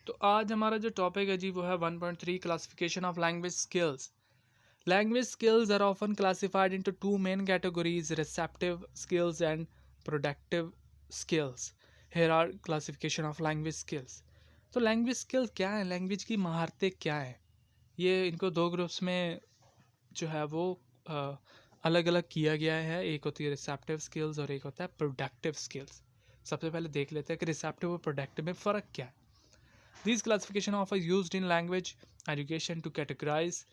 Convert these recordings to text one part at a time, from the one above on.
तो आज हमारा जो टॉपिक है जी वो है 1.3 classification of language skills. Language skills are often classified into two main categories: receptive skills and productive skills. Here are classification of language skills. तो language skill क्या है, लैंग्वेज की महारतें क्या है, ये इनको दो ग्रुप्स में जो है वो अलग अलग किया गया है. एक होती है रिसेप्टिव स्किल्स और एक होता है प्रोडक्टिव स्किल्स. सबसे पहले देख लेते हैं कि रिसेप्टिव और प्रोडक्टिव में फ़र्क क्या है. These classification are used in language education to categorize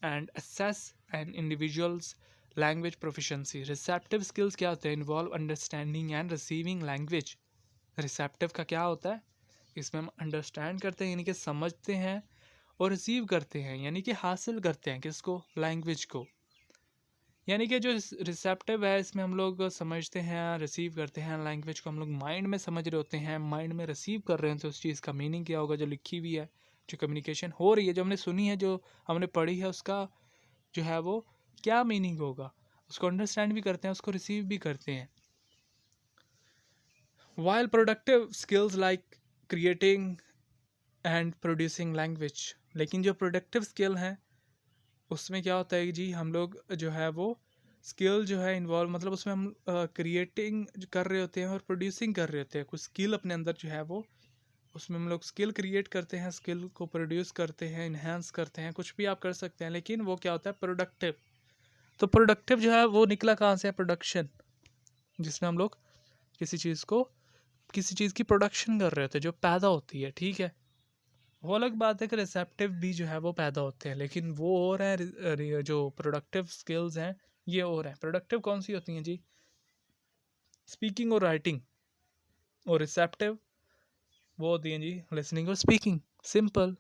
and assess an individual's language proficiency. Receptive skills क्या होते हैं? Involve understanding and receiving language. Receptive का क्या होता है? इसमें हम understand करते हैं यानी कि समझते हैं और receive करते हैं यानी कि हासिल करते हैं किसको? language को. यानी कि जो रिसेप्टिव है इसमें हम लोग समझते हैं, रिसीव करते हैं लैंग्वेज को, हम लोग माइंड में समझ रहे होते हैं, माइंड में रिसीव कर रहे हैं तो उस चीज़ का मीनिंग क्या होगा जो लिखी हुई है, जो कम्युनिकेशन हो रही है, जो हमने सुनी है, जो हमने पढ़ी है, उसका जो है वो क्या मीनिंग होगा, उसको अंडरस्टैंड भी करते हैं, उसको रिसीव भी करते हैं. While productive skills like creating and producing language. लेकिन जो प्रोडक्टिव स्किल हैं उसमें क्या होता है जी, हम लोग जो है वो स्किल जो है इन्वॉल्व, मतलब उसमें हम क्रिएटिंग कर रहे होते हैं और प्रोड्यूसिंग कर रहे होते हैं. कुछ स्किल अपने अंदर जो है वो, उसमें हम लोग स्किल क्रिएट करते हैं, स्किल को प्रोड्यूस करते हैं, इन्हेंस करते हैं, कुछ भी आप कर सकते हैं. लेकिन वो क्या होता है? प्रोडक्टिव. तो प्रोडक्टिव जो है वो निकला कहाँ से है? प्रोडक्शन, जिसमें हम लोग किसी चीज़ को, किसी चीज़ की प्रोडक्शन कर रहे होते हैं जो पैदा होती है. ठीक है, वो अलग बात है कि रिसेप्टिव भी जो है वो पैदा होते हैं, लेकिन वो और है जो प्रोडक्टिव स्किल्स हैं ये और हैं. प्रोडक्टिव कौन सी होती हैं जी? स्पीकिंग और राइटिंग. और रिसेप्टिव वो होती हैं जी लिसनिंग और स्पीकिंग. सिंपल.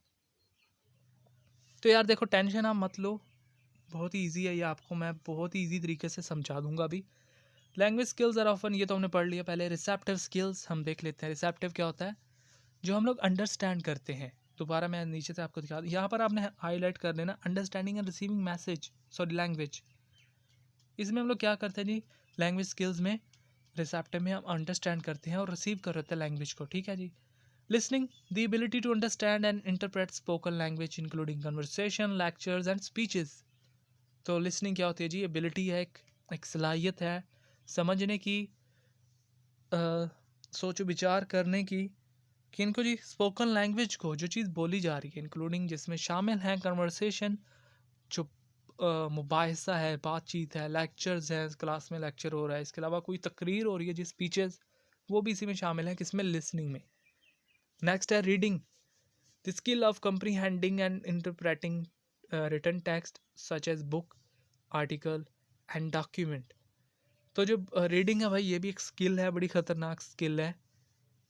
तो यार देखो, टेंशन आप मत लो, बहुत ही ईजी है ये, आपको मैं बहुत ही ईजी तरीके से समझा दूंगा अभी. लैंग्वेज स्किल्स आर ऑफन, ये तो हमने पढ़ लिया. पहले रिसेप्टिव स्किल्स हम देख लेते हैं. रिसेप्टिव क्या होता है? जो हम लोग अंडरस्टैंड करते हैं. दोबारा मैं नीचे से आपको दिखा दूँ, यहाँ पर आपने हाईलाइट कर देना understanding and receiving message, sorry language. इसमें हम लोग क्या करते हैं जी, लैंग्वेज स्किल्स में, रिसेप्टिव में हम अंडरस्टैंड करते हैं और रिसीव कर रहे हैं लैंग्वेज को. ठीक है जी. Listening, the ability to understand and interpret spoken language including conversation, lectures and speeches. तो लिसनिंग क्या होती है जी? एबिलिटी है, एक सलाहियत है समझने की, सोचो विचार करने की, कि इनको जी स्पोकन लैंग्वेज को, जो चीज़ बोली जा रही है, इंक्लूडिंग जिसमें शामिल हैं कन्वर्सेशन, जो मुबाहिसा है, बातचीत है, लेक्चर्स है, क्लास में लेक्चर हो रहा है, इसके अलावा कोई तकरीर हो रही है जी, स्पीचेस, वो भी इसी में शामिल है. किसमें? लिसनिंग में. नेक्स्ट है reading, the skill of comprehending and interpreting written text such as book, article and document. तो जो रीडिंग है भाई, ये भी एक स्किल है, बड़ी ख़तरनाक स्किल है.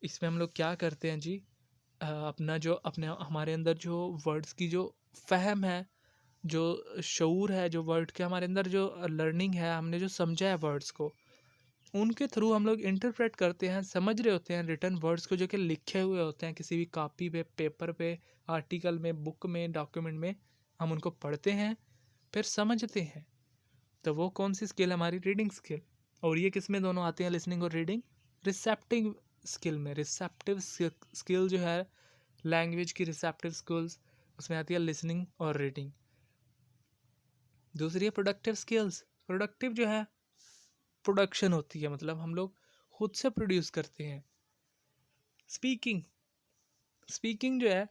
इसमें हम लोग क्या करते हैं जी, अपना जो अपने हमारे अंदर जो वर्ड्स की जो फ़हम है, जो शऊर है, जो वर्ड के हमारे अंदर जो लर्निंग है, हमने जो समझा है वर्ड्स को, उनके थ्रू हम लोग इंटरप्रेट करते हैं, समझ रहे होते हैं रिटन वर्ड्स को, जो कि लिखे हुए होते हैं किसी भी कॉपी पे, पेपर पे, आर्टिकल में, बुक में, डॉक्यूमेंट में. हम उनको पढ़ते हैं, फिर समझते हैं. तो वो कौन सी स्किल है? हमारी रीडिंग स्किल. और ये किस में दोनों आते हैं, लिसनिंग और रीडिंग? रिसेप्टिव स्किल में. रिसेप्टिव स्किल जो है लैंग्वेज की, रिसेप्टिव स्किल्स, उसमें आती है लिसनिंग और रीडिंग. दूसरी है प्रोडक्टिव स्किल्स. प्रोडक्टिव जो है प्रोडक्शन होती है, मतलब हम लोग खुद से प्रोड्यूस करते हैं. स्पीकिंग, स्पीकिंग जो है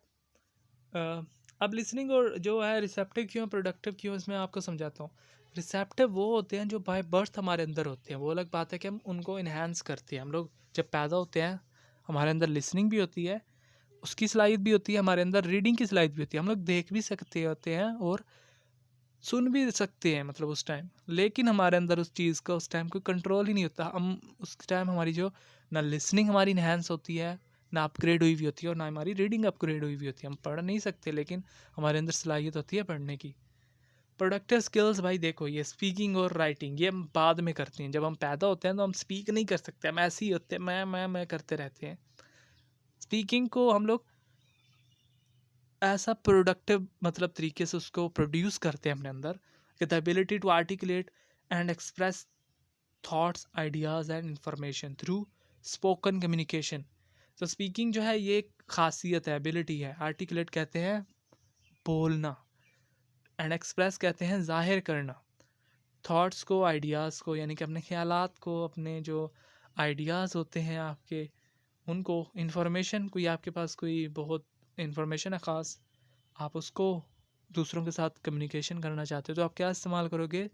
अब लिसनिंग और जो है रिसेप्टिव क्यों, प्रोडक्टिव क्यों, इसमें आपको समझाता हूँ. रिसेप्टिव वो होते हैं जो बाय बर्थ हमारे अंदर होते हैं, वो अलग बात है कि हम उनको इन्हेंस करते हैं. हम लोग जब पैदा होते हैं हमारे अंदर लिसनिंग भी होती है, उसकी सलाहियत भी होती है, हमारे अंदर रीडिंग की सलाहियत भी होती है, हम लोग देख भी सकते होते हैं और सुन भी सकते हैं, मतलब उस टाइम. लेकिन हमारे अंदर उस चीज़ का उस टाइम कोई कंट्रोल ही नहीं होता. हम उस टाइम हमारी जो ना लिसनिंग हमारी इन्हेंस होती है, ना अपग्रेड हुई हुई होती है, और ना हमारी रीडिंग अपग्रेड हुई हुई होती है. हम पढ़ नहीं सकते, लेकिन हमारे अंदर सलाहियत होती है पढ़ने की. प्रोडक्टिव स्किल्स भाई देखो, ये स्पीकिंग और राइटिंग ये हम बाद में करते हैं. जब हम पैदा होते हैं तो हम स्पीक नहीं कर सकते, हम ऐसे ही होते हैं, मैं करते रहते हैं. स्पीकिंग को हम लोग ऐसा प्रोडक्टिव मतलब तरीके से उसको प्रोड्यूस करते हैं अपने अंदर, कि the ability to articulate and express thoughts, ideas and information through spoken communication. तो स्पीकिंग जो है ये एक खासियत है, एबिलिटी है। आर्टिकुलेट कहते हैं बोलना, एंड एक्सप्रेस कहते हैं ज़ाहिर करना। थॉट्स को, आइडियाज़ को, यानी कि अपने ख़यालात को, अपने जो आइडियाज़ होते हैं आपके, उनको, इन्फॉर्मेशन, कोई आपके पास कोई बहुत इन्फॉर्मेशन है ख़ास, आप उसको दूसरों के साथ कम्युनिकेशन करना चाहते हो तो आप क्या इस्तेमाल करोगे?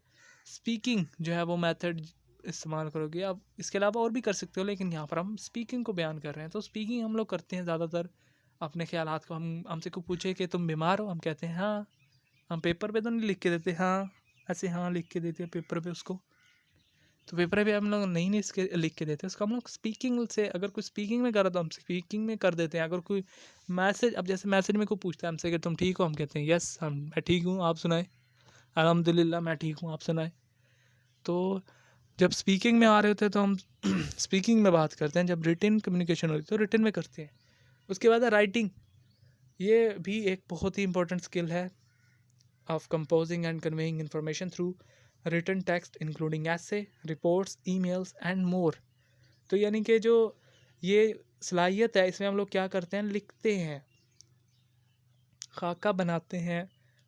स्पीकिंग जो है वो मेथड इस्तेमाल करोगे। आप इसके अलावा और भी कर सकते हो, लेकिन यहाँ पर हम स्पीकिंग को बयान कर रहे हैं। तो स्पीकिंग हम लोग करते हैं ज़्यादातर अपने ख़यालात को। हम हमसे कोई पूछे कि तुम बीमार हो, हम कहते हैं हाँ। हम पेपर पे तो नहीं लिख के देते हाँ, ऐसे हाँ लिख के देते हैं पेपर पे उसको। तो पेपर पे हम लोग नहीं लिख के देते उसको, हम लोग स्पीकिंग से, अगर कोई स्पीकिंग में कर रहा तो हम स्पीकिंग में कर देते हैं। अगर कोई मैसेज, अब जैसे मैसेज में कोई पूछता है हमसे कि तुम ठीक हो, हम कहते हैं यस, मैं ठीक हूँ, आप सुनाए, अल्हम्दुलिल्लाह मैं ठीक हूँ, आप सुनाए। तो जब स्पीकिंग में आ रहे होते हैं तो हम स्पीकिंग में बात करते हैं। जब रिटन कम्युनिकेशन होती है तो रिटन में करते हैं। उसके बाद है राइटिंग। ये भी एक बहुत ही इंपॉर्टेंट स्किल है of composing and conveying information through written text including essays, reports, emails and more. तो यानी कि जो ये सलाहियत है, इसमें हम लोग क्या करते हैं, लिखते हैं, खाका बनाते हैं,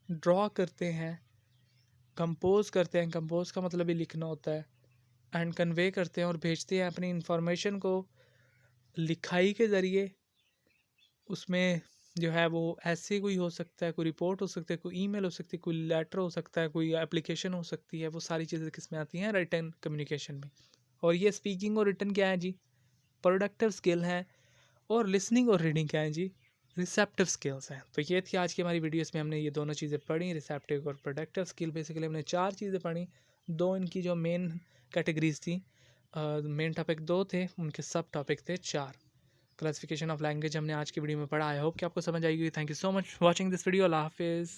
ड्रॉ करते हैं, कंपोज करते हैं। कंपोज का मतलब ही लिखना होता है। एंड कन्वे करते हैं और भेजते हैं अपनी इंफॉर्मेशन को लिखाई के ज़रिए। उसमें जो है वो ऐसे कोई हो सकता है, कोई रिपोर्ट हो सकता है, कोई ईमेल हो सकती है, कोई लेटर हो सकता है, कोई एप्लीकेशन हो सकती है। वो सारी चीज़ें किस में आती हैं? रिटन कम्युनिकेशन में। और ये स्पीकिंग और रिटन क्या है जी? प्रोडक्टिव स्किल हैं। और लिसनिंग और रीडिंग क्या है जी? रिसेप्टिव स्किल्स हैं। तो ये थी आज की हमारी वीडियो। इसमें हमने ये दोनों चीज़ें पढ़ी, रिसेप्टिव और प्रोडक्टिव स्किल। बेसिकली हमने 4 चीज़ें पढ़ी। 2 इनकी जो मेन कैटेगरीज थी, मेन टॉपिक 2 थे, उनके सब टॉपिक थे 4। क्लासिफिकेशन ऑफ लैंग्वेज हमने आज की वीडियो में पढ़ा। आई होप कि आपको समझ आएगी। Thank you so much for watching this video. अल्लाह हाफिज़।